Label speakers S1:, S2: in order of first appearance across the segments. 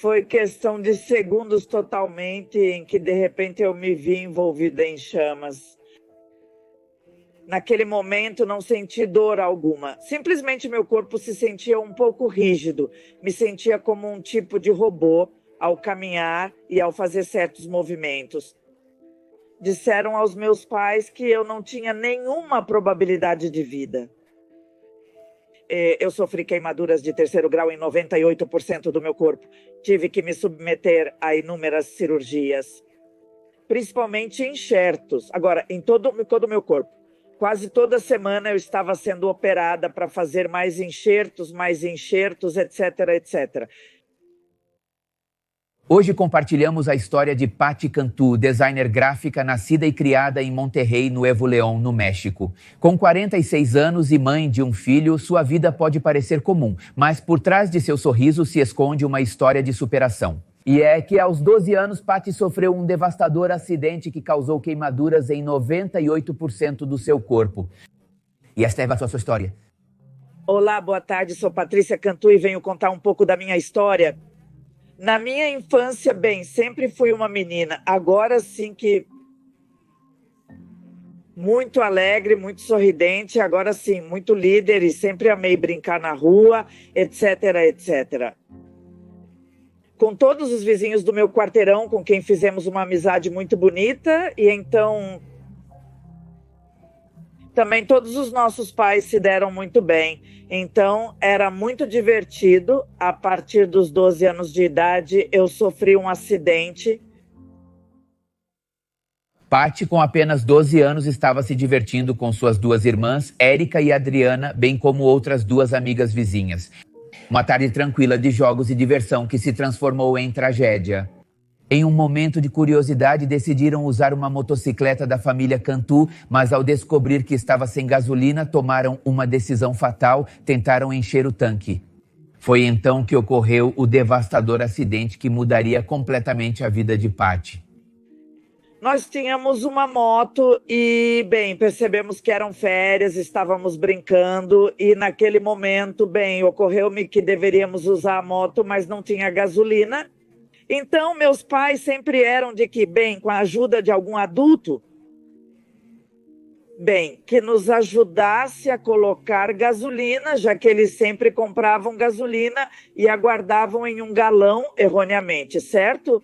S1: foi questão de segundos totalmente em que de repente eu me vi envolvida em chamas. Naquele momento não senti dor alguma. Simplesmente meu corpo se sentia um pouco rígido. Me sentia como um tipo de robô ao caminhar e ao fazer certos movimentos. Disseram aos meus pais que eu não tinha nenhuma probabilidade de vida. Eu sofri queimaduras de 3º grau em 98% do meu corpo. Tive que me submeter a inúmeras cirurgias, principalmente enxertos. Agora, em todo o meu corpo. Quase toda semana eu estava sendo operada para fazer mais enxertos, etc, etc.
S2: Hoje compartilhamos a história de Paty Cantu, designer gráfica nascida e criada em Monterrey, Nuevo León, no México. Com 46 anos e mãe de um filho, sua vida pode parecer comum, mas por trás de seu sorriso se esconde uma história de superação. E é que aos 12 anos, Paty sofreu um devastador acidente que causou queimaduras em 98% do seu corpo. E esta é a sua história.
S1: Olá, boa tarde, sou Patrícia Cantu e venho contar um pouco da minha história. Na minha infância, sempre fui uma menina. Agora sim que muito alegre, muito sorridente, agora sim, muito líder e sempre amei brincar na rua, etc, etc. Com todos os vizinhos do meu quarteirão, com quem fizemos uma amizade muito bonita, e então também todos os nossos pais se deram muito bem. Então era muito divertido. A partir dos 12 anos de idade, eu sofri um acidente.
S2: Paty, com apenas 12 anos, estava se divertindo com suas 2 irmãs, Érica e Adriana, bem como outras 2 amigas vizinhas. Uma tarde tranquila de jogos e diversão que se transformou em tragédia. Em um momento de curiosidade, decidiram usar uma motocicleta da família Cantu, mas ao descobrir que estava sem gasolina, tomaram uma decisão fatal, tentaram encher o tanque. Foi então que ocorreu o devastador acidente que mudaria completamente a vida de Paty.
S1: Nós tínhamos uma moto e, percebemos que eram férias, estávamos brincando e naquele momento, ocorreu-me que deveríamos usar a moto, mas não tinha gasolina. Então, meus pais sempre eram de que, com a ajuda de algum adulto, que nos ajudasse a colocar gasolina, já que eles sempre compravam gasolina e a guardavam em um galão, erroneamente, certo?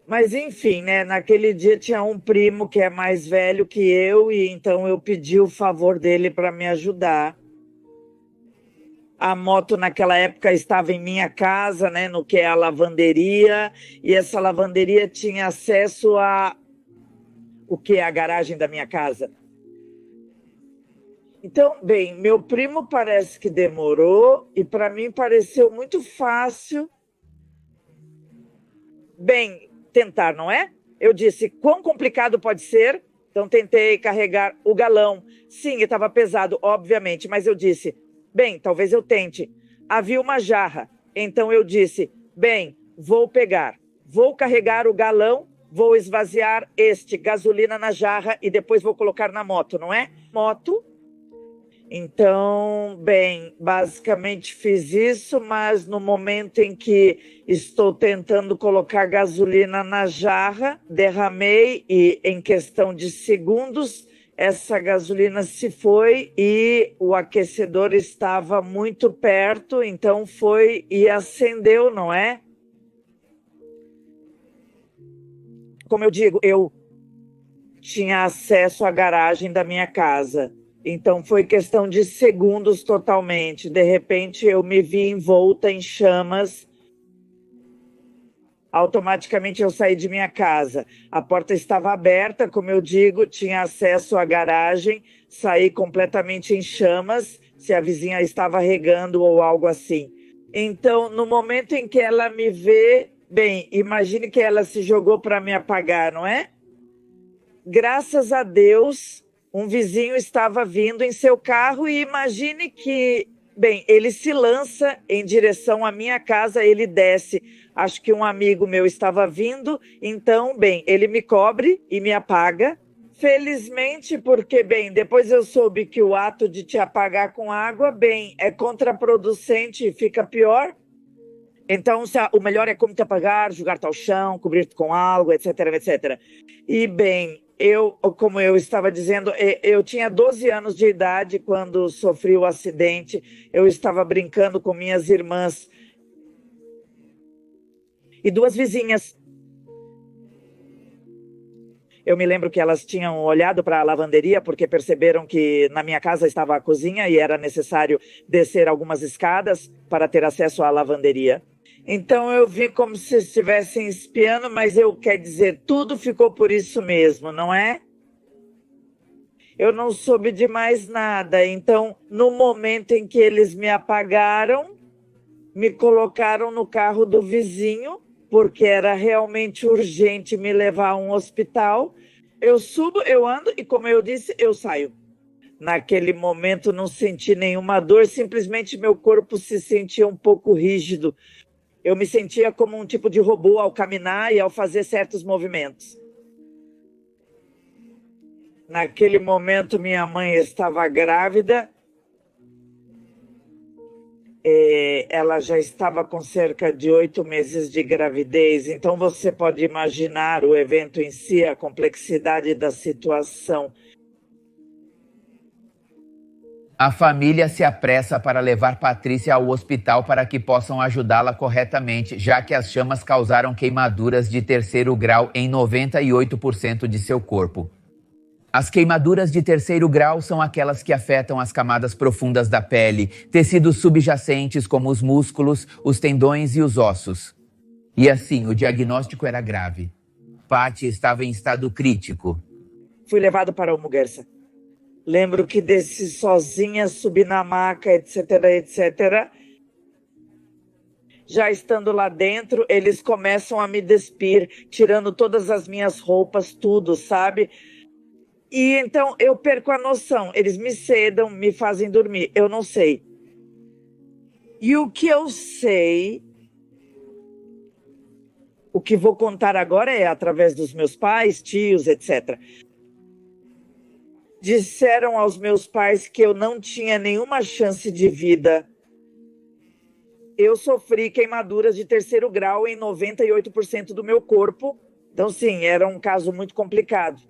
S1: Mas, enfim, naquele dia tinha um primo que é mais velho que eu, e então eu pedi o favor dele para me ajudar. A moto naquela época estava em minha casa, no que é a lavanderia, e essa lavanderia tinha acesso a o que é a garagem da minha casa. Então, meu primo parece que demorou e para mim pareceu muito fácil. Tentar, não é? Eu disse, quão complicado pode ser? Então tentei carregar o galão. Sim, estava pesado, obviamente, mas eu disse, talvez eu tente. Havia uma jarra, então eu disse, vou pegar, vou carregar o galão, vou esvaziar gasolina na jarra e depois vou colocar na moto, não é? Moto. Então, basicamente fiz isso, mas no momento em que estou tentando colocar gasolina na jarra, derramei e em questão de segundos, essa gasolina se foi e o aquecedor estava muito perto, então foi e acendeu, não é? Como eu digo, eu tinha acesso à garagem da minha casa. Então foi questão de segundos totalmente. De repente eu me vi envolta em chamas. Automaticamente eu saí de minha casa. A porta estava aberta, como eu digo, tinha acesso à garagem, saí completamente em chamas, se a vizinha estava regando ou algo assim. Então, no momento em que ela me vê, imagine que ela se jogou para me apagar, não é? Graças a Deus, um vizinho estava vindo em seu carro e imagine que, ele se lança em direção à minha casa, ele desce. Acho que um amigo meu estava vindo, então, ele me cobre e me apaga. Felizmente, porque, depois eu soube que o ato de te apagar com água, é contraproducente e fica pior. Então, o melhor é como te apagar, jogar-te ao chão, cobrir-te com algo, etc, etc. E, bem, como eu estava dizendo, eu tinha 12 anos de idade quando sofri o acidente. Eu estava brincando com minhas irmãs e duas vizinhas. Eu me lembro que elas tinham olhado para a lavanderia porque perceberam que na minha casa estava a cozinha e era necessário descer algumas escadas para ter acesso à lavanderia. Então eu vi como se estivessem espiando, mas quer dizer, tudo ficou por isso mesmo, não é? Eu não soube de mais nada. Então, no momento em que eles me apagaram, me colocaram no carro do vizinho, porque era realmente urgente me levar a um hospital. Eu subo, eu ando e, como eu disse, eu saio. Naquele momento não senti nenhuma dor, simplesmente meu corpo se sentia um pouco rígido. Eu me sentia como um tipo de robô ao caminhar e ao fazer certos movimentos. Naquele momento, minha mãe estava grávida. Ela já estava com cerca de 8 meses de gravidez. Então, você pode imaginar o evento em si, a complexidade da situação.
S2: A família se apressa para levar Patrícia ao hospital para que possam ajudá-la corretamente, já que as chamas causaram queimaduras de 3º grau em 98% de seu corpo. As queimaduras de 3º grau são aquelas que afetam as camadas profundas da pele, tecidos subjacentes como os músculos, os tendões e os ossos. E assim, o diagnóstico era grave. Patty estava em estado crítico.
S1: Fui levado para o Muguerza. Lembro que desci sozinha, subi na maca, etc, etc. Já estando lá dentro, eles começam a me despir, tirando todas as minhas roupas, tudo, sabe? E então eu perco a noção. Eles me sedam, me fazem dormir. Eu não sei. E o que eu sei, o que vou contar agora é através dos meus pais, tios, etc. Disseram aos meus pais que eu não tinha nenhuma chance de vida. Eu sofri queimaduras de 3º grau em 98% do meu corpo. Então, sim, era um caso muito complicado.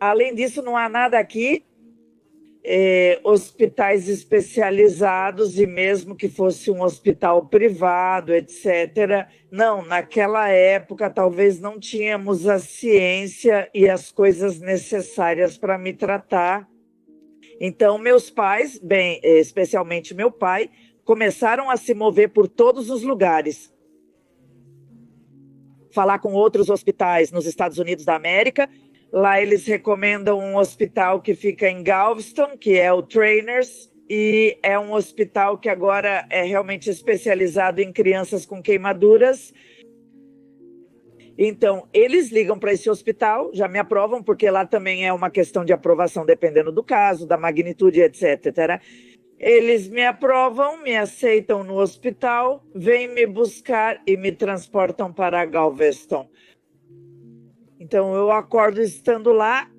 S1: Além disso, não há nada aqui, hospitais especializados, e mesmo que fosse um hospital privado, etc. Não, naquela época talvez não tínhamos a ciência e as coisas necessárias para me tratar. Então, meus pais, bem, especialmente meu pai, começaram a se mover por todos os lugares. Falar com outros hospitais nos Estados Unidos da América. Lá eles recomendam um hospital que fica em Galveston, que é o Trainers, e é um hospital que agora é realmente especializado em crianças com queimaduras. Então, eles ligam para esse hospital, já me aprovam, porque lá também é uma questão de aprovação, dependendo do caso, da magnitude, etc. Eles me aprovam, me aceitam no hospital, vêm me buscar e me transportam para Galveston. Então, eu acordo estando lá,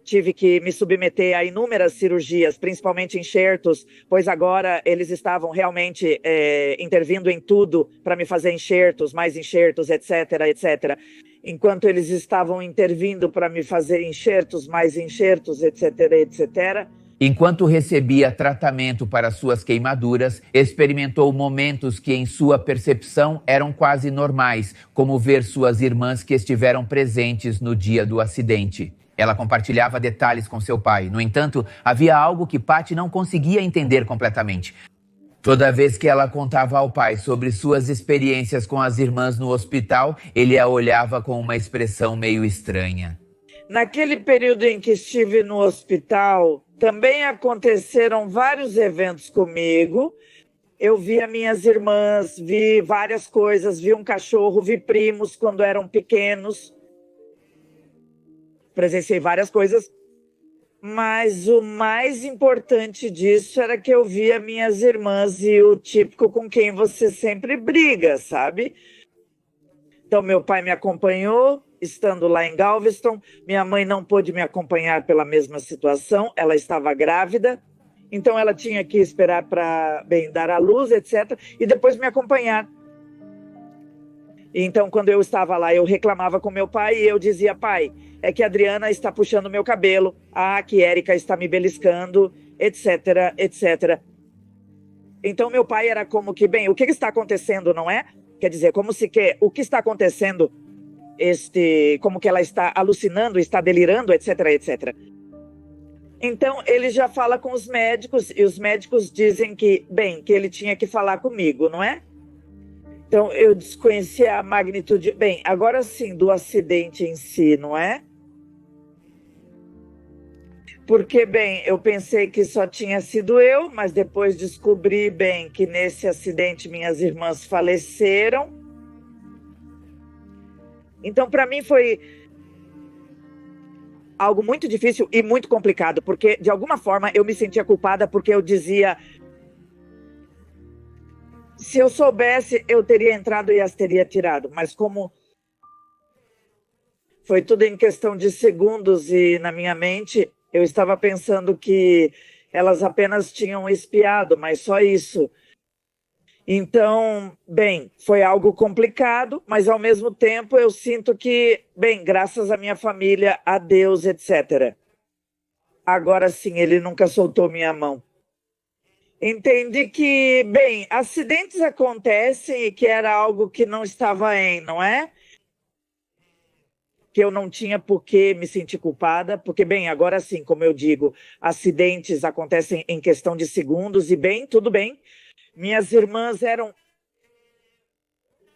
S1: tive que me submeter a inúmeras cirurgias, principalmente enxertos, pois agora eles estavam realmente intervindo em tudo para me fazer enxertos, mais enxertos, etc, etc. Enquanto eles estavam intervindo para me fazer enxertos, mais enxertos, etc, etc.
S2: Enquanto recebia tratamento para suas queimaduras, experimentou momentos que, em sua percepção, eram quase normais, como ver suas irmãs que estiveram presentes no dia do acidente. Ela compartilhava detalhes com seu pai. No entanto, havia algo que Patty não conseguia entender completamente. Toda vez que ela contava ao pai sobre suas experiências com as irmãs no hospital, ele a olhava com uma expressão meio estranha.
S1: Naquele período em que estive no hospital, também aconteceram vários eventos comigo. Eu vi as minhas irmãs, vi várias coisas, vi um cachorro, vi primos quando eram pequenos. Presenciei várias coisas. Mas o mais importante disso era que eu via minhas irmãs e o típico com quem você sempre briga, sabe? Então, meu pai me acompanhou, estando lá em Galveston. Minha mãe não pôde me acompanhar pela mesma situação, ela estava grávida. Então ela tinha que esperar para, bem, dar à luz, etc. E depois me acompanhar. Então, quando eu estava lá, eu reclamava com meu pai e eu dizia: pai, é que a Adriana está puxando meu cabelo, que Érica está me beliscando, etc, etc. Então, meu pai era como que, bem, o que está acontecendo, não é? Quer dizer, como se que, o que está acontecendo, como que ela está alucinando, está delirando, etc, etc. Então, ele já fala com os médicos e os médicos dizem que, bem, que ele tinha que falar comigo, não é? Então, eu desconhecia a magnitude, bem, agora sim, do acidente em si, não é? Porque, bem, eu pensei que só tinha sido eu, mas depois descobri, bem, que nesse acidente minhas irmãs faleceram. Então, para mim foi algo muito difícil e muito complicado, porque, de alguma forma, eu me sentia culpada porque eu dizia: se eu soubesse, eu teria entrado e as teria tirado. Mas como foi tudo em questão de segundos e na minha mente, eu estava pensando que elas apenas tinham espiado, mas só isso. Então, bem, foi algo complicado, mas ao mesmo tempo eu sinto que, bem, graças à minha família, a Deus, etc. Agora sim, ele nunca soltou minha mão. Entendi que, bem, acidentes acontecem e que era algo que não estava não é? Que eu não tinha por que me sentir culpada, porque, bem, agora sim, como eu digo, acidentes acontecem em questão de segundos e, bem, tudo bem. Minhas irmãs eram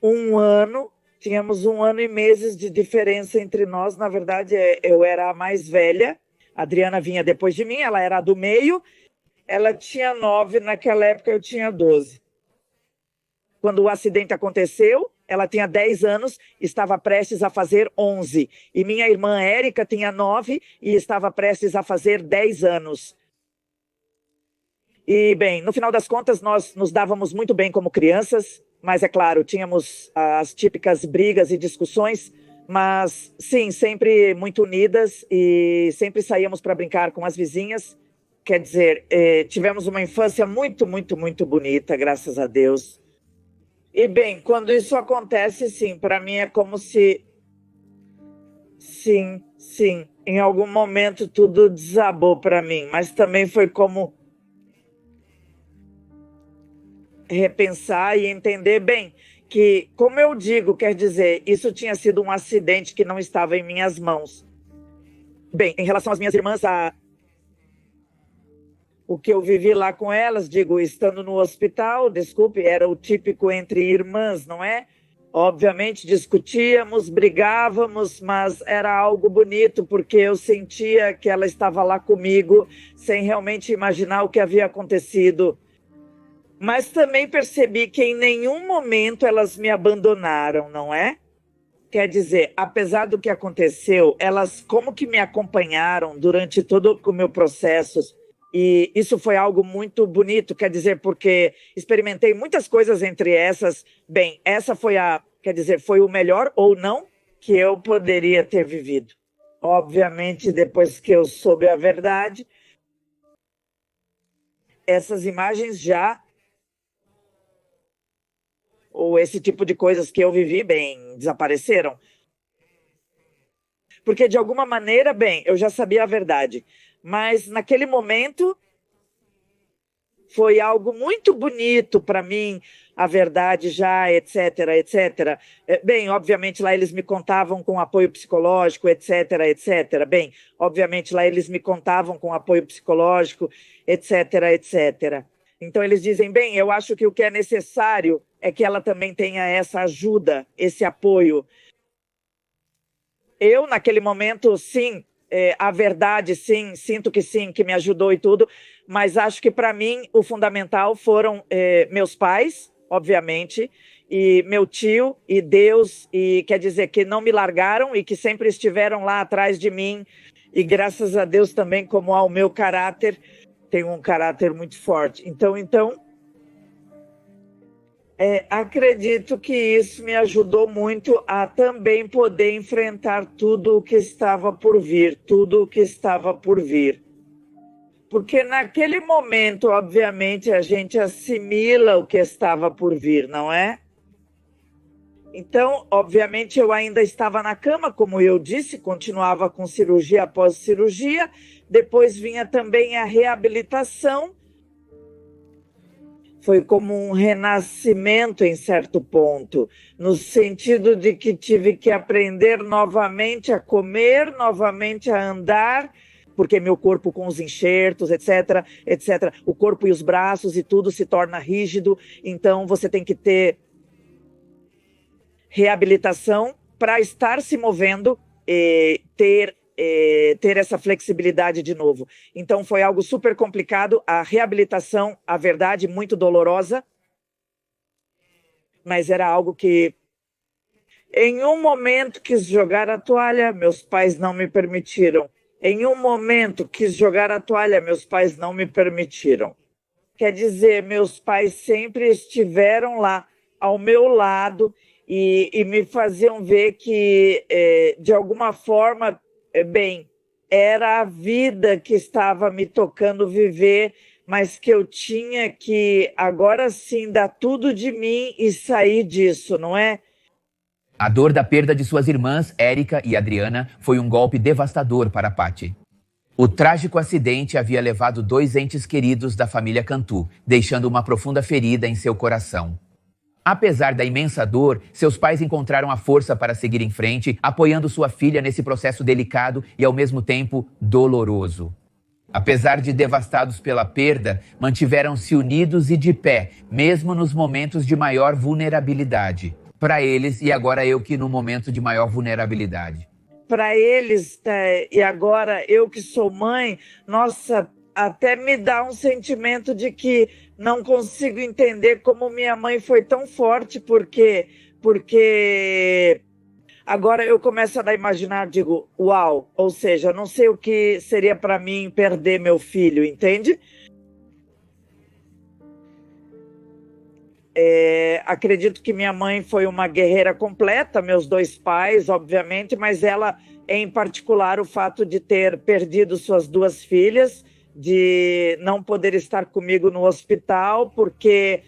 S1: 1 ano, tínhamos 1 ano e meses de diferença entre nós. Na verdade, eu era a mais velha, a Adriana vinha depois de mim, ela era a do meio. Ela tinha 9, naquela época eu tinha 12. Quando o acidente aconteceu, ela tinha 10 anos, estava prestes a fazer 11. E minha irmã Érica tinha 9 e estava prestes a fazer 10 anos. E, bem, no final das contas, nós nos dávamos muito bem como crianças, mas, é claro, tínhamos as típicas brigas e discussões, mas, sim, sempre muito unidas e sempre saíamos para brincar com as vizinhas. Quer dizer, tivemos uma infância muito, muito, muito bonita, graças a Deus. E, bem, quando isso acontece, sim, para mim é como se... Sim, sim, em algum momento tudo desabou para mim, mas também foi como repensar e entender, bem, que, como eu digo, quer dizer, isso tinha sido um acidente que não estava em minhas mãos. Bem, em relação às minhas irmãs, o que eu vivi lá com elas, digo, estando no hospital, desculpe, era o típico entre irmãs, não é? Obviamente discutíamos, brigávamos, mas era algo bonito, porque eu sentia que ela estava lá comigo, sem realmente imaginar o que havia acontecido. Mas também percebi que em nenhum momento elas me abandonaram, não é? Quer dizer, apesar do que aconteceu, elas como que me acompanharam durante todo o meu processo. E isso foi algo muito bonito, quer dizer, porque experimentei muitas coisas entre essas. Bem, essa foi quer dizer, foi o melhor ou não que eu poderia ter vivido. Obviamente, depois que eu soube a verdade, essas imagens ou esse tipo de coisas que eu vivi, bem, desapareceram. Porque, de alguma maneira, bem, eu já sabia a verdade. Mas, naquele momento, foi algo muito bonito para mim, a verdade já, etc, etc. Bem, obviamente, lá eles me contavam com apoio psicológico, etc, etc. Bem, obviamente, lá eles me contavam com apoio psicológico, etc, etc. Então, eles dizem, bem, eu acho que o que é necessário é que ela também tenha essa ajuda, esse apoio. Eu, naquele momento, sim, a verdade, sim, sinto que sim, que me ajudou e tudo, mas acho que para mim o fundamental foram meus pais, obviamente, e meu tio e Deus, e quer dizer que não me largaram e que sempre estiveram lá atrás de mim, e graças a Deus também, como ao meu caráter, tenho um caráter muito forte. Então, acredito que isso me ajudou muito a também poder enfrentar tudo o que estava por vir, tudo o que estava por vir. Porque naquele momento, obviamente, a gente assimila o que estava por vir, não é? Então, obviamente, eu ainda estava na cama, como eu disse, continuava com cirurgia após cirurgia. Depois vinha também a reabilitação. Foi como um renascimento em certo ponto, no sentido de que tive que aprender novamente a comer, novamente a andar, porque meu corpo com os enxertos, etc, etc, o corpo e os braços e tudo se torna rígido, então você tem que ter reabilitação para estar se movendo e ter essa flexibilidade de novo. Então foi algo super complicado, a reabilitação, a verdade, muito dolorosa, mas era algo que em um momento quis jogar a toalha, meus pais não me permitiram. Em um momento quis jogar a toalha, meus pais não me permitiram. Quer dizer, meus pais sempre estiveram lá ao meu lado e me faziam ver que, de alguma forma, bem, era a vida que estava me tocando viver, mas que eu tinha que, agora sim, dar tudo de mim e sair disso, não é?
S2: A dor da perda de suas irmãs, Érica e Adriana, foi um golpe devastador para Paty. O trágico acidente havia levado 2 entes queridos da família Cantu, deixando uma profunda ferida em seu coração. Apesar da imensa dor, seus pais encontraram a força para seguir em frente, apoiando sua filha nesse processo delicado e, ao mesmo tempo, doloroso. Apesar de devastados pela perda, mantiveram-se unidos e de pé, mesmo nos momentos de maior vulnerabilidade. Para eles, e agora eu que no momento de maior vulnerabilidade.
S1: Para eles, e agora eu que sou mãe, nossa, até me dá um sentimento de que não consigo entender como minha mãe foi tão forte, porque agora eu começo a imaginar, digo, uau, ou seja, não sei o que seria para mim perder meu filho, entende? Acredito que minha mãe foi uma guerreira completa, meus 2 pais, obviamente, mas ela, em particular, o fato de ter perdido suas 2 filhas, de não poder estar comigo no hospital, porque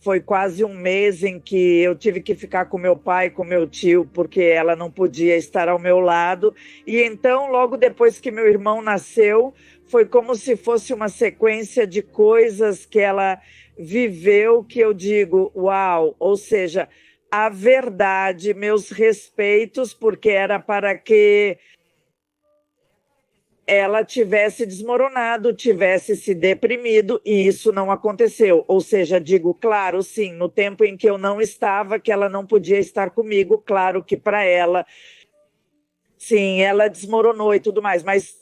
S1: foi quase um mês em que eu tive que ficar com meu pai, com meu tio, porque ela não podia estar ao meu lado. E então, logo depois que meu irmão nasceu, foi como se fosse uma sequência de coisas que ela viveu, que eu digo, uau, ou seja, a verdade, meus respeitos, porque era para que ela tivesse desmoronado, tivesse se deprimido, e isso não aconteceu. Ou seja, digo, claro, sim, no tempo em que eu não estava, que ela não podia estar comigo, claro que para ela, sim, ela desmoronou e tudo mais, mas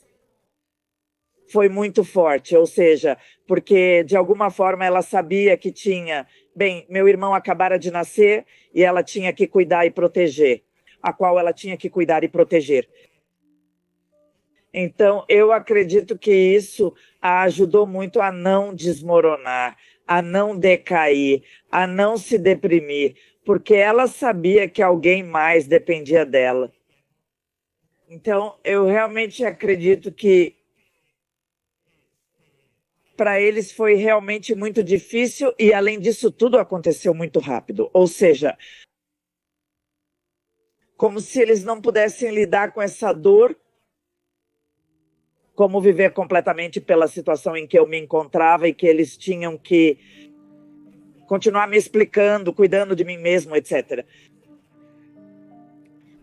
S1: foi muito forte, ou seja, porque de alguma forma ela sabia que tinha, bem, meu irmão acabara de nascer e ela tinha que cuidar e proteger, a qual ela tinha que cuidar e proteger. Então, eu acredito que isso a ajudou muito a não desmoronar, a não decair, a não se deprimir, porque ela sabia que alguém mais dependia dela. Então, eu realmente acredito que para eles foi realmente muito difícil e, além disso, tudo aconteceu muito rápido. Ou seja, como se eles não pudessem lidar com essa dor, como viver completamente pela situação em que eu me encontrava e que eles tinham que continuar me explicando, cuidando de mim mesmo, etc.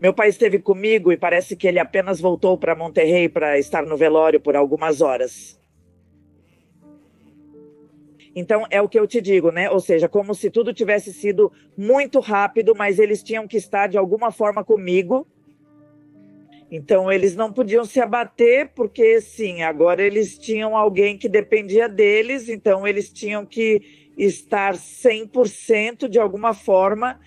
S1: Meu pai esteve comigo e parece que ele apenas voltou para Monterrey para estar no velório por algumas horas. Então, é o que eu te digo, né? Ou seja, como se tudo tivesse sido muito rápido, mas eles tinham que estar de alguma forma comigo. Então, eles não podiam se abater, porque, sim, agora eles tinham alguém que dependia deles, então eles tinham que estar 100% de alguma forma.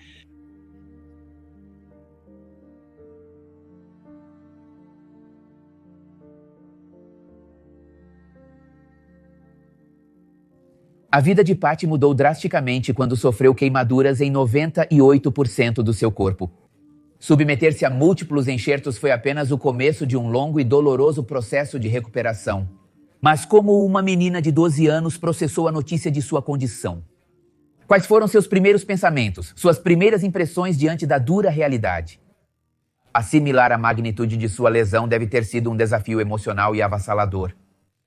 S2: A vida de Paty mudou drasticamente quando sofreu queimaduras em 98% do seu corpo. Submeter-se a múltiplos enxertos foi apenas o começo de um longo e doloroso processo de recuperação. Mas como uma menina de 12 anos processou a notícia de sua condição? Quais foram seus primeiros pensamentos, suas primeiras impressões diante da dura realidade? Assimilar a magnitude de sua lesão deve ter sido um desafio emocional e avassalador.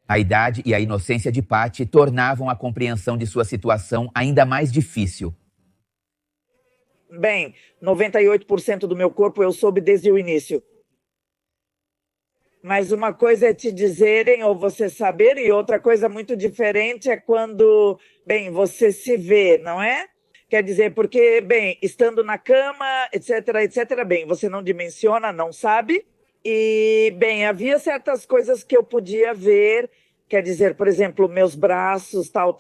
S2: A idade e a inocência de Patty tornavam a compreensão de sua situação ainda mais difícil.
S1: Bem, 98% do meu corpo eu soube desde o início. Mas uma coisa é te dizerem ou você saber, e outra coisa muito diferente é quando, bem, você se vê, não é? Quer dizer, porque, bem, estando na cama, etc, bem, você não dimensiona, não sabe. E, bem, havia certas coisas que eu podia ver, quer dizer, por exemplo, meus braços, tal,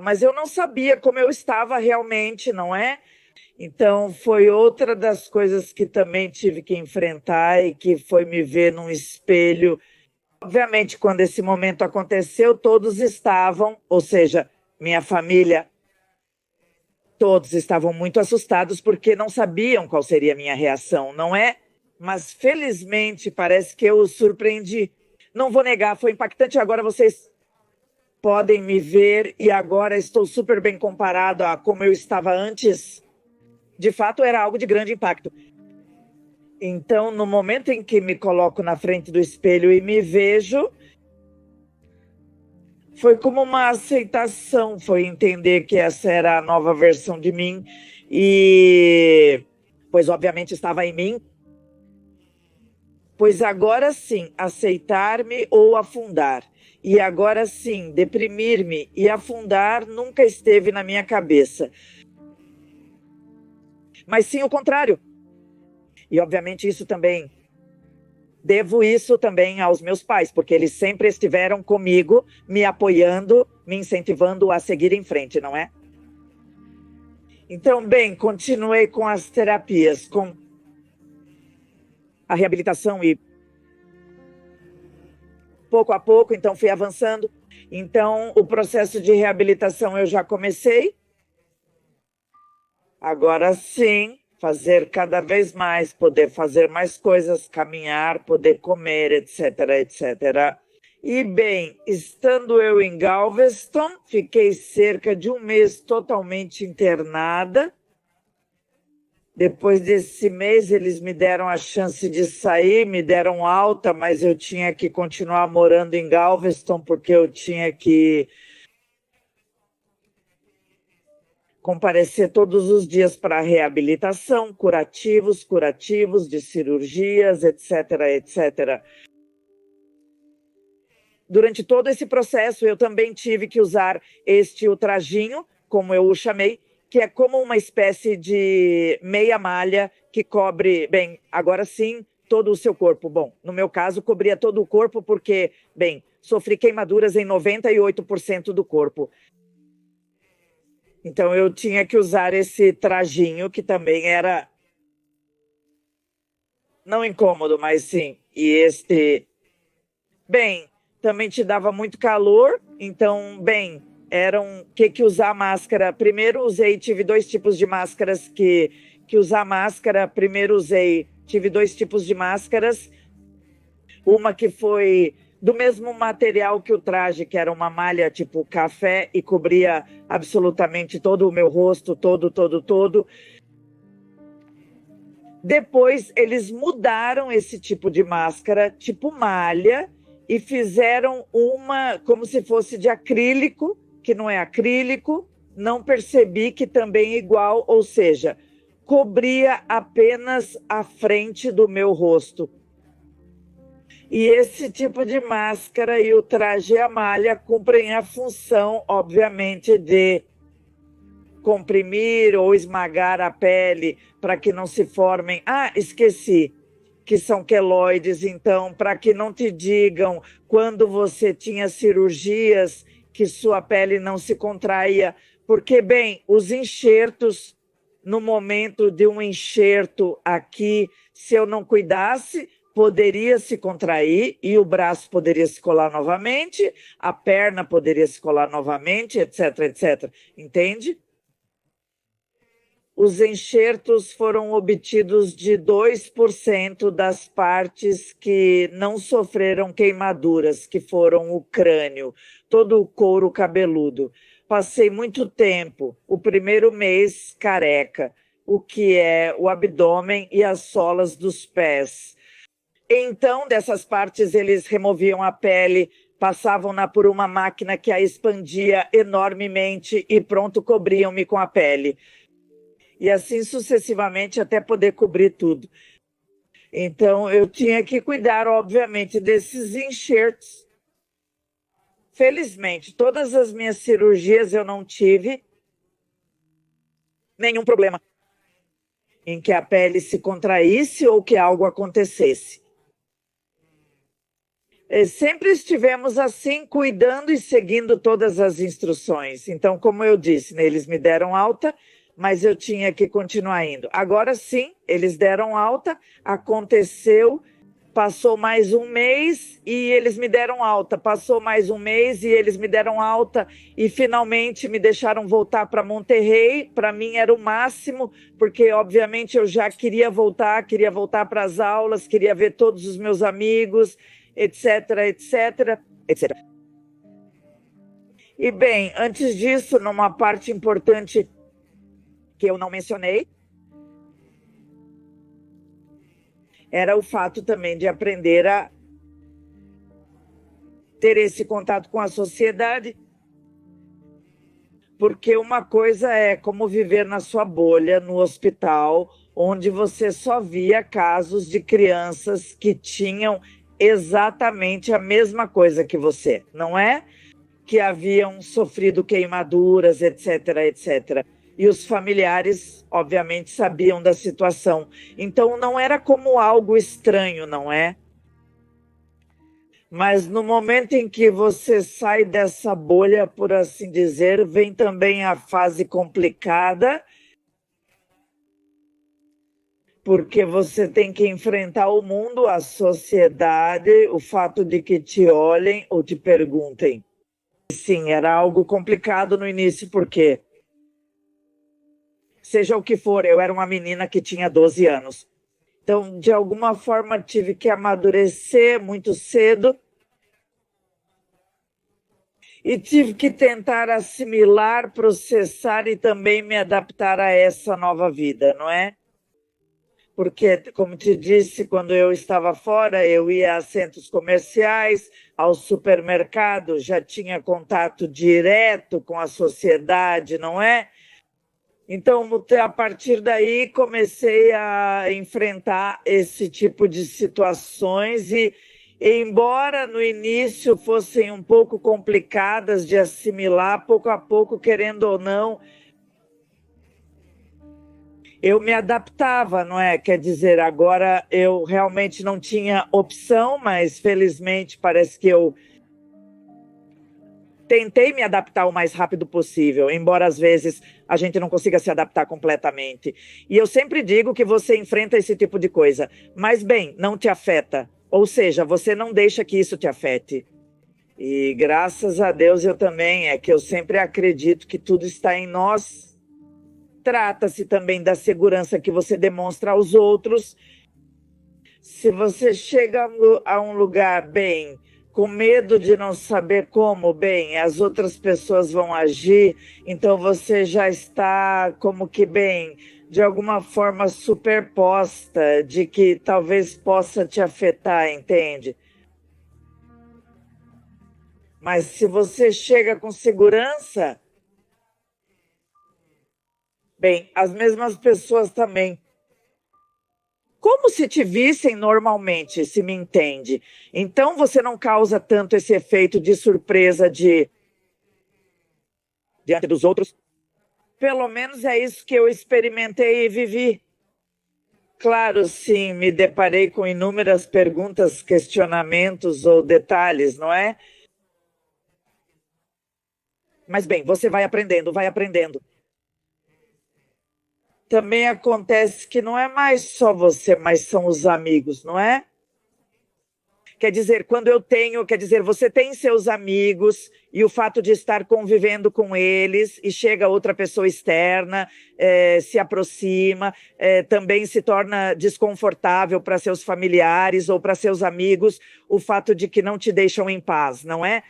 S1: mas eu não sabia como eu estava realmente, não é? Então, foi outra das coisas que também tive que enfrentar e que foi me ver num espelho. Obviamente, quando esse momento aconteceu, todos estavam, ou seja, minha família, todos estavam muito assustados porque não sabiam qual seria a minha reação, não é? Mas, felizmente, parece que eu os surpreendi. Não vou negar, foi impactante. Agora vocês podem me ver e agora estou super bem comparado a como eu estava antes. De fato, era algo de grande impacto. Então, no momento em que me coloco na frente do espelho e me vejo, foi como uma aceitação, foi entender que essa era a nova versão de mim e, pois obviamente estava em mim, pois agora sim, aceitar-me ou afundar. E agora sim, deprimir-me e afundar nunca esteve na minha cabeça. Mas sim o contrário. E obviamente isso também, devo isso também aos meus pais, porque eles sempre estiveram comigo, me apoiando, me incentivando a seguir em frente, não é? Então, bem, continuei com as terapias, com a reabilitação e pouco a pouco, então fui avançando. Então, o processo de reabilitação eu já comecei. Agora sim, fazer cada vez mais, poder fazer mais coisas, caminhar, poder comer, etc. E bem, estando eu em Galveston, fiquei cerca de um mês totalmente internada. Depois desse mês, eles me deram a chance de sair, me deram alta, mas eu tinha que continuar morando em Galveston, porque eu tinha que comparecer todos os dias para reabilitação, curativos de cirurgias, etc. Durante todo esse processo, eu também tive que usar o trajinho, como eu o chamei, que é como uma espécie de meia malha que cobre, bem, agora sim, todo o seu corpo. Bom, no meu caso, cobria todo o corpo porque, bem, sofri queimaduras em 98% do corpo. Então, eu tinha que usar esse trajinho, que também era não incômodo, mas sim. E bem, também te dava muito calor, então, bem, que usar máscara. Primeiro tive dois tipos de máscaras que usar máscara. Primeiro tive dois tipos de máscaras. Uma que foi do mesmo material que o traje, que era uma malha tipo café e cobria absolutamente todo o meu rosto, todo. Depois eles mudaram esse tipo de máscara, tipo malha, e fizeram uma como se fosse de acrílico, que não é acrílico, não percebi que também é igual, ou seja, cobria apenas a frente do meu rosto. E esse tipo de máscara e o traje e a malha cumprem a função, obviamente, de comprimir ou esmagar a pele para que não se formem. Esqueci que são queloides, então, para que não te digam quando você tinha cirurgias que sua pele não se contraía. Porque, bem, os enxertos, no momento de um enxerto aqui, se eu não cuidasse, poderia se contrair e o braço poderia se colar novamente, a perna poderia se colar novamente, etc. Entende? os enxertos foram obtidos de 2% das partes que não sofreram queimaduras, que foram o crânio, todo o couro cabeludo. Passei muito tempo, o primeiro mês careca, o que é o abdômen e as solas dos pés. Então, dessas partes, eles removiam a pele, passavam-na por uma máquina que a expandia enormemente e pronto, cobriam-me com a pele. E assim sucessivamente até poder cobrir tudo. Então, eu tinha que cuidar, obviamente, desses enxertos. Felizmente, todas as minhas cirurgias eu não tive nenhum problema em que a pele se contraísse ou que algo acontecesse. Sempre estivemos assim, cuidando e seguindo todas as instruções. Então, como eu disse, né, eles me deram alta, mas eu tinha que continuar indo. Agora sim, eles deram alta, aconteceu, passou mais um mês e eles me deram alta. Passou mais um mês e eles me deram alta e finalmente me deixaram voltar para Monterrey. Para mim era o máximo, porque obviamente eu já queria voltar para as aulas, queria ver todos os meus amigos, etc, etc, etc. E bem, antes disso, numa parte importante que eu não mencionei, era o fato também de aprender a ter esse contato com a sociedade, porque uma coisa é como viver na sua bolha, no hospital, onde você só via casos de crianças que tinham exatamente a mesma coisa que você, não é? Que haviam sofrido queimaduras, etc, etc. E os familiares, obviamente, sabiam da situação. Então, não era como algo estranho, não é? Mas no momento em que você sai dessa bolha, por assim dizer, vem também a fase complicada, porque você tem que enfrentar o mundo, a sociedade, o fato de que te olhem ou te perguntem. Sim, era algo complicado no início, porque, seja o que for, eu era uma menina que tinha 12 anos. Então, de alguma forma, tive que amadurecer muito cedo e tive que tentar assimilar, processar e também me adaptar a essa nova vida, não é? Porque, como te disse, quando eu estava fora, eu ia a centros comerciais, ao supermercado, já tinha contato direto com a sociedade, não é? Então, a partir daí, comecei a enfrentar esse tipo de situações e, embora no início fossem um pouco complicadas de assimilar, pouco a pouco, querendo ou não, eu me adaptava, não é? Quer dizer, agora eu realmente não tinha opção, mas felizmente parece que eu tentei me adaptar o mais rápido possível, embora às vezes a gente não consiga se adaptar completamente. E eu sempre digo que você enfrenta esse tipo de coisa, mas bem, não te afeta. Ou seja, você não deixa que isso te afete. E graças a Deus eu também, é que eu sempre acredito que tudo está em nós. Trata-se também da segurança que você demonstra aos outros. Se você chega a um lugar, bem, com medo de não saber como, bem, as outras pessoas vão agir, então você já está como que, bem, de alguma forma superposta, de que talvez possa te afetar, entende? Mas se você chega com segurança, bem, as mesmas pessoas também, como se te vissem normalmente, se me entende. Então você não causa tanto esse efeito de surpresa diante dos outros. Pelo menos é isso que eu experimentei e vivi. Claro, sim, me deparei com inúmeras perguntas, questionamentos ou detalhes, não é? Mas bem, você vai aprendendo, vai aprendendo. Também acontece que não é mais só você, mas são os amigos, não é? Quer dizer, você tem seus amigos e o fato de estar convivendo com eles e chega outra pessoa externa, se aproxima, também se torna desconfortável para seus familiares ou para seus amigos, o fato de que não te deixam em paz, não é?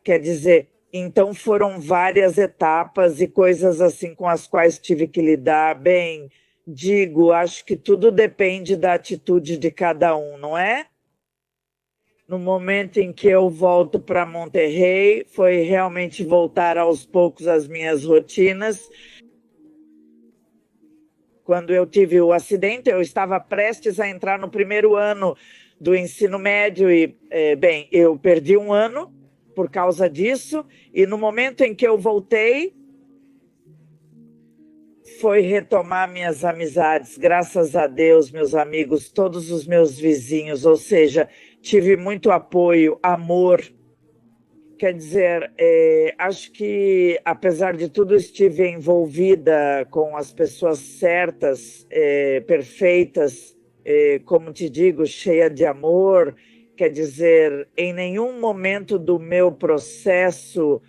S1: Quer dizer, então foram várias etapas e coisas assim com as quais tive que lidar. Bem, acho que tudo depende da atitude de cada um, não é? No momento em que eu volto para Monterrey, foi realmente voltar aos poucos às minhas rotinas. Quando eu tive o acidente, eu estava prestes a entrar no primeiro ano do ensino médio e, bem, eu perdi um ano por causa disso, e no momento em que eu voltei, foi retomar minhas amizades, graças a Deus, meus amigos, todos os meus vizinhos, ou seja, tive muito apoio, amor. Quer dizer, acho que, apesar de tudo, estive envolvida com as pessoas certas, perfeitas, como te digo, cheia de amor. Quer dizer, em nenhum momento do meu processo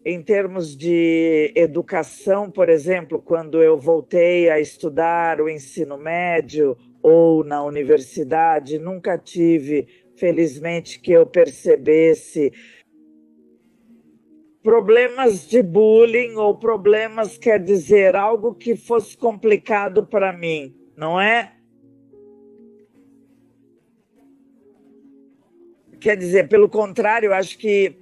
S1: em termos de educação, por exemplo, quando eu voltei a estudar o ensino médio ou na universidade, nunca tive, felizmente, que eu percebesse problemas de bullying ou problemas, quer dizer, algo que fosse complicado para mim, não é? Quer dizer, pelo contrário, acho que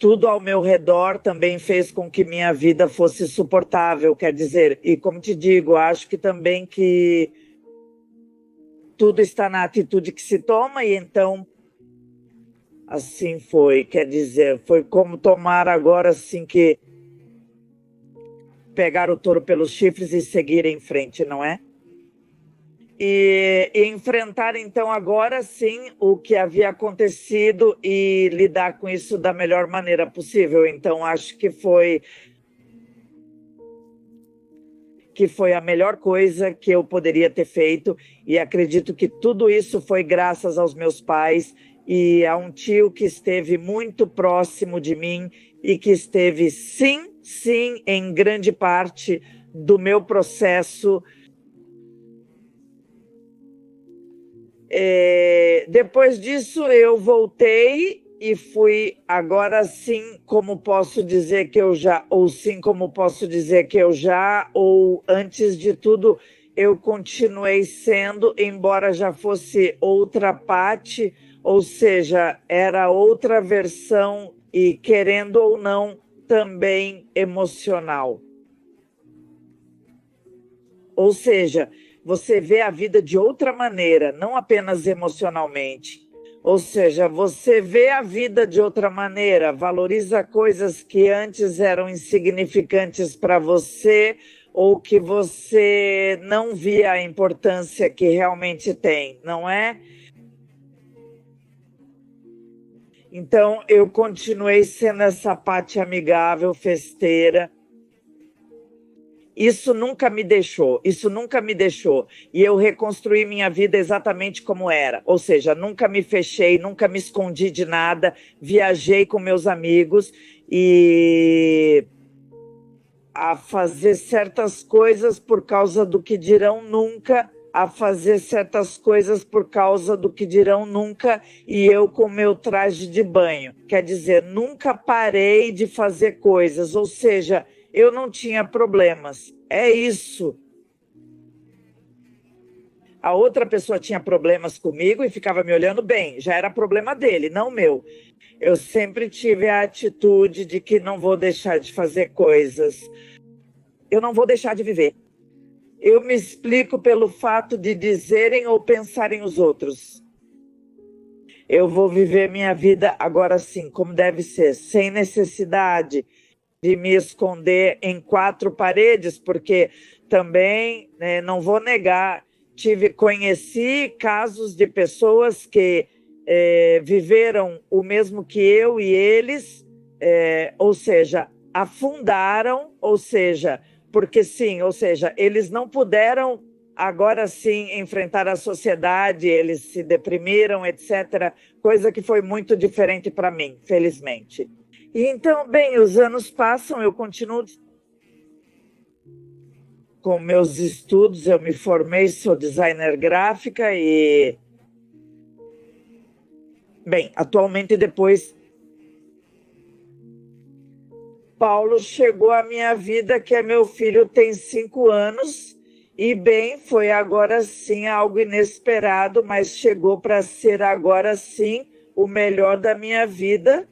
S1: tudo ao meu redor também fez com que minha vida fosse suportável, quer dizer, e como te digo, acho que também que tudo está na atitude que se toma, e então assim foi, quer dizer, foi como tomar agora assim que pegar o touro pelos chifres e seguir em frente, não é? E enfrentar, então, agora sim o que havia acontecido e lidar com isso da melhor maneira possível. Então, acho que foi a melhor coisa que eu poderia ter feito, e acredito que tudo isso foi graças aos meus pais e a um tio que esteve muito próximo de mim e que esteve, sim, em grande parte do meu processo. Depois disso eu voltei e fui, agora sim, como posso dizer que eu já, ou antes de tudo, eu continuei sendo, embora já fosse outra parte, ou seja, era outra versão e, querendo ou não, também emocional. Ou seja, você vê a vida de outra maneira, não apenas emocionalmente. Ou seja, você vê a vida de outra maneira, valoriza coisas que antes eram insignificantes para você ou que você não via a importância que realmente tem, não é? Então, eu continuei sendo essa Paty amigável, festeira. Isso nunca me deixou. E eu reconstruí minha vida exatamente como era. Ou seja, nunca me fechei, nunca me escondi de nada, viajei com meus amigos e a fazer certas coisas por causa do que dirão nunca, e eu com meu traje de banho. Quer dizer, nunca parei de fazer coisas, ou seja, eu não tinha problemas. É isso. A outra pessoa tinha problemas comigo e ficava me olhando bem. Já era problema dele, não meu. Eu sempre tive a atitude de que não vou deixar de fazer coisas. Eu não vou deixar de viver. Eu me explico pelo fato de dizerem ou pensarem os outros. Eu vou viver minha vida agora sim, como deve ser, sem necessidade de me esconder em quatro paredes, porque também, né, não vou negar, conheci casos de pessoas que viveram o mesmo que eu e eles, ou seja, afundaram, ou seja, porque sim, ou seja, eles não puderam agora sim enfrentar a sociedade, eles se deprimiram, etc. Coisa que foi muito diferente para mim, felizmente. E então, bem, os anos passam, eu continuo com meus estudos, eu me formei, sou designer gráfica e, bem, atualmente depois Paulo chegou à minha vida, que é meu filho, tem 5 anos, e bem, foi agora sim algo inesperado, mas chegou para ser agora sim o melhor da minha vida.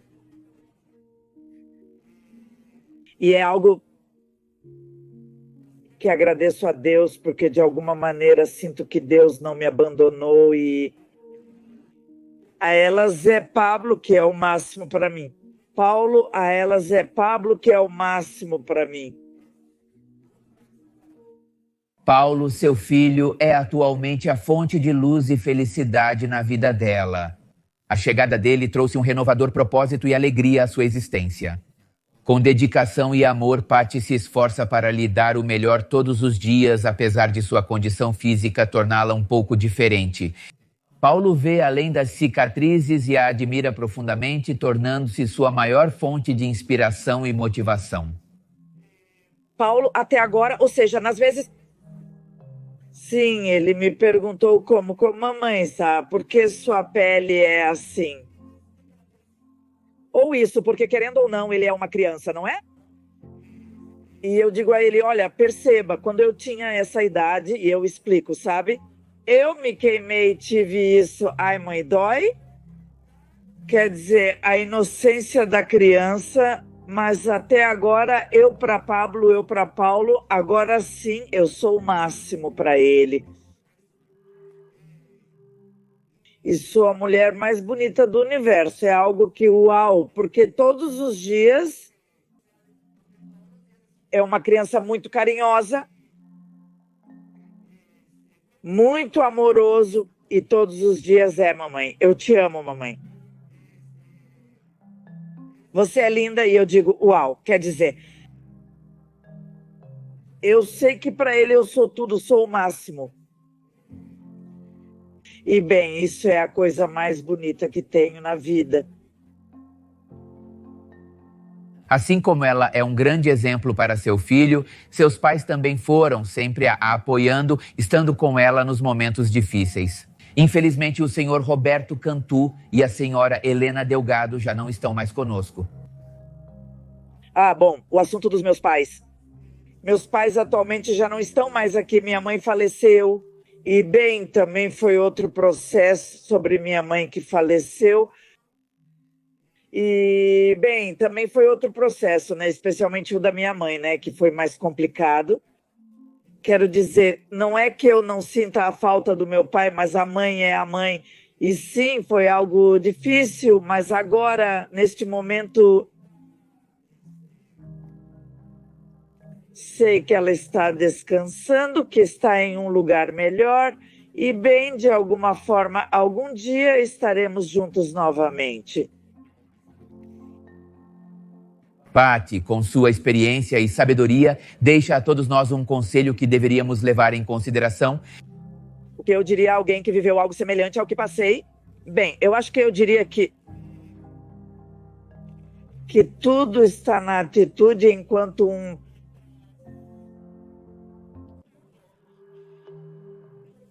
S1: E é algo que agradeço a Deus, porque de alguma maneira sinto que Deus não me abandonou e a elas é Pablo, que é o máximo para mim. Paulo, a elas é Pablo, que é o máximo para mim.
S2: Paulo, seu filho, é atualmente a fonte de luz e felicidade na vida dela. A chegada dele trouxe um renovador propósito e alegria à sua existência. Com dedicação e amor, Paty se esforça para lhe dar o melhor todos os dias, apesar de sua condição física torná-la um pouco diferente. Paulo vê além das cicatrizes e a admira profundamente, tornando-se sua maior fonte de inspiração e motivação.
S1: Paulo, até agora, ou seja, nas vezes... Sim, ele me perguntou como mamãe, sabe? Por que sua pele é assim? Ou isso, porque querendo ou não, ele é uma criança, não é? E eu digo a ele, olha, perceba, quando eu tinha essa idade, e eu explico, sabe? Eu me queimei, tive isso, ai mãe, dói? Quer dizer, a inocência da criança, mas até agora, eu para Paulo, agora sim, eu sou o máximo para ele. E sou a mulher mais bonita do universo, é algo que, uau, porque todos os dias é uma criança muito carinhosa, muito amoroso, e todos os dias é, mamãe, eu te amo, mamãe. Você é linda, e eu digo, uau, quer dizer, eu sei que para ele eu sou tudo, sou o máximo. E bem, isso é a coisa mais bonita que tenho na vida.
S2: Assim como ela é um grande exemplo para seu filho, seus pais também foram, sempre a apoiando, estando com ela nos momentos difíceis. Infelizmente, o senhor Roberto Cantu e a senhora Helena Delgado já não estão mais conosco.
S1: Ah, bom, o assunto dos meus pais. Meus pais atualmente já não estão mais aqui, minha mãe faleceu. E bem, também foi outro processo sobre minha mãe que faleceu. E bem, também foi outro processo, né? Especialmente o da minha mãe, né? Que foi mais complicado. Quero dizer, não é que eu não sinta a falta do meu pai, mas a mãe é a mãe. E sim, foi algo difícil, mas agora, neste momento, sei que ela está descansando, que está em um lugar melhor e bem, de alguma forma, algum dia estaremos juntos novamente.
S2: Paty, com sua experiência e sabedoria, deixa a todos nós um conselho que deveríamos levar em consideração.
S1: O que eu diria a alguém que viveu algo semelhante ao que passei? Bem, eu acho que eu diria que tudo está na atitude enquanto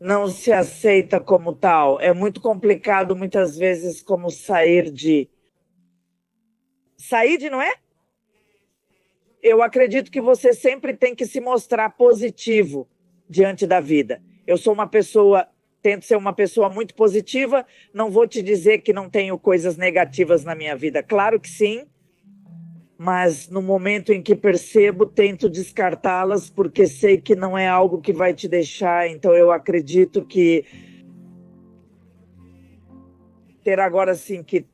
S1: não se aceita como tal. É muito complicado, muitas vezes, como sair de... Sair de, não é? Eu acredito que você sempre tem que se mostrar positivo diante da vida. Eu sou uma pessoa, tento ser uma pessoa muito positiva, não vou te dizer que não tenho coisas negativas na minha vida. Claro que sim, mas no momento em que percebo, tento descartá-las, porque sei que não é algo que vai te deixar. Então eu acredito que ter agora sim que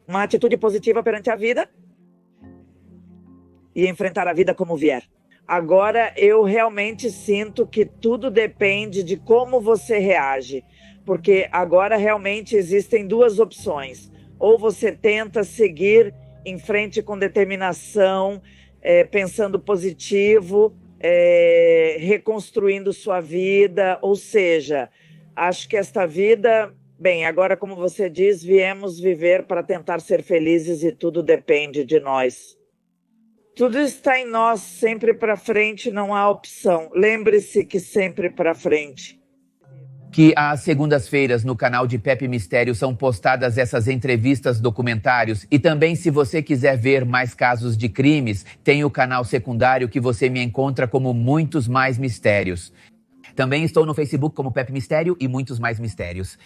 S1: uma atitude positiva perante a vida e enfrentar a vida como vier. Agora eu realmente sinto que tudo depende de como você reage, porque agora realmente existem duas opções. Ou você tenta seguir em frente com determinação, pensando positivo, reconstruindo sua vida, ou seja, acho que esta vida, bem, agora como você diz, viemos viver para tentar ser felizes e tudo depende de nós. Tudo está em nós, sempre para frente, não há opção. Lembre-se que sempre para frente.
S2: Que às segundas-feiras no canal de Pepe Mistério são postadas essas entrevistas, documentários, e também se você quiser ver mais casos de crimes, tem o canal secundário que você me encontra como Muitos Mais Mistérios. Também estou no Facebook como Pepe Mistério e Muitos Mais Mistérios.